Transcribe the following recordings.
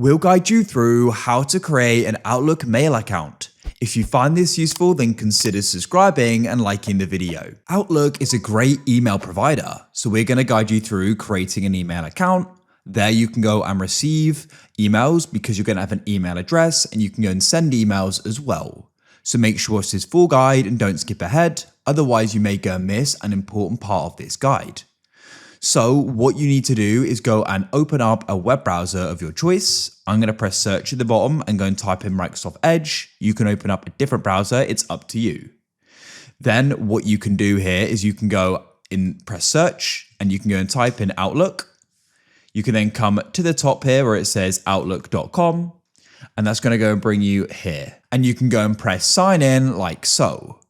We'll guide you through how to create an Outlook mail account. If you find this useful, then consider subscribing and liking the video. Outlook is a great email provider, so we're going to guide you through creating an email account. There you can go and receive emails because you're going to have an email address, and you can go and send emails as well. So make sure it's this full guide and don't skip ahead, otherwise you may go and miss an important part of this guide. So what you need to do is go and open up a web browser of your choice. I'm going to press search at the bottom and go and type in Microsoft Edge. You can open up a different browser, it's up to you. Then what you can do here is you can go and press search and you can go and type in Outlook. You can then come to the top here where it says outlook.com, and that's going to go and bring you here. And you can go and press sign in like so.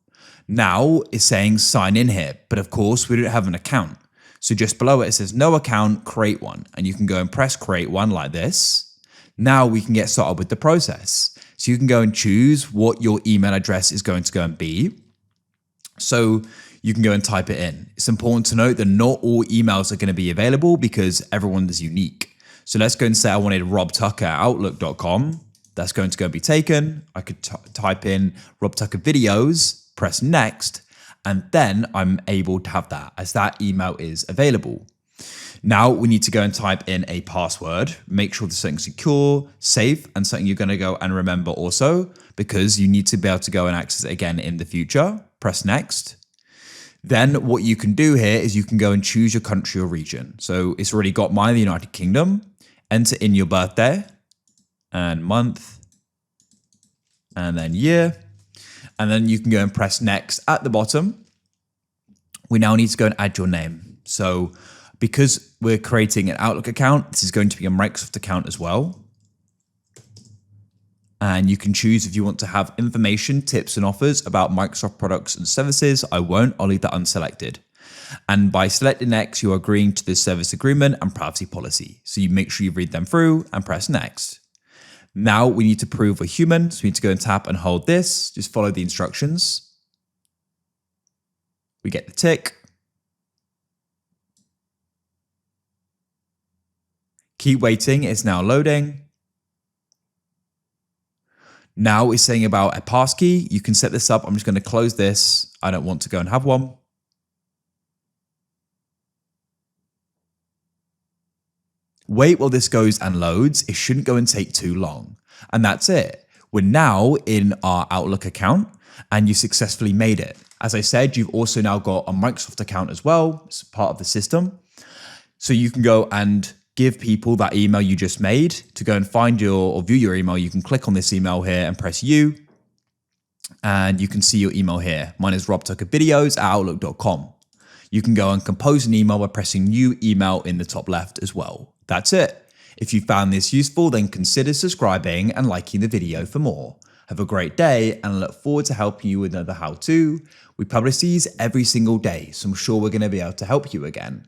Now it's saying sign in here, but of course we don't have an account. So just below it says no account, create one. And you can go and press create one like this. Now we can get started with the process. So you can go and choose what your email address is going to go and be. So you can go and type it in. It's important to note that not all emails are going to be available because everyone is unique. So let's go and say I wanted robtucker@outlook.com. That's going to go and be taken. I could type in Rob Tucker videos, press next, and then I'm able to have that as that email is available. Now we need to go and type in a password. Make sure there's something secure, safe, and something you're going to go and remember also, because you need to be able to go and access it again in the future. Press next. Then what you can do here is you can go and choose your country or region. So it's already got mine, the United Kingdom. Enter in your birthday and month and then year. And then you can go and press next at the bottom. We now need to go and add your name. So because we're creating an Outlook account, this is going to be a Microsoft account as well. And you can choose if you want to have information, tips, and offers about Microsoft products and services. I won't, I'll leave that unselected. And by selecting next, you are agreeing to the service agreement and privacy policy. So you make sure you read them through and press next. Now we need to prove we're human. So we need to go and tap and hold this. Just follow the instructions. We get the tick. Keep waiting, it's now loading. Now it's saying about a passkey. You can set this up. I'm just going to close this. I don't want to go and have one. Wait while this goes and loads. It shouldn't go and take too long. And that's it. We're now in our Outlook account and you successfully made it. As I said, you've also now got a Microsoft account as well. It's part of the system. So you can go and give people that email you just made. To go and find your or view your email, you can click on this email here and press you. And you can see your email here. Mine is robtuckervideos@outlook.com. You can go and compose an email by pressing new email in the top left as well. That's it. If you found this useful, then consider subscribing and liking the video for more. Have a great day and I look forward to helping you with another how-to. We publish these every single day, so I'm sure we're going to be able to help you again.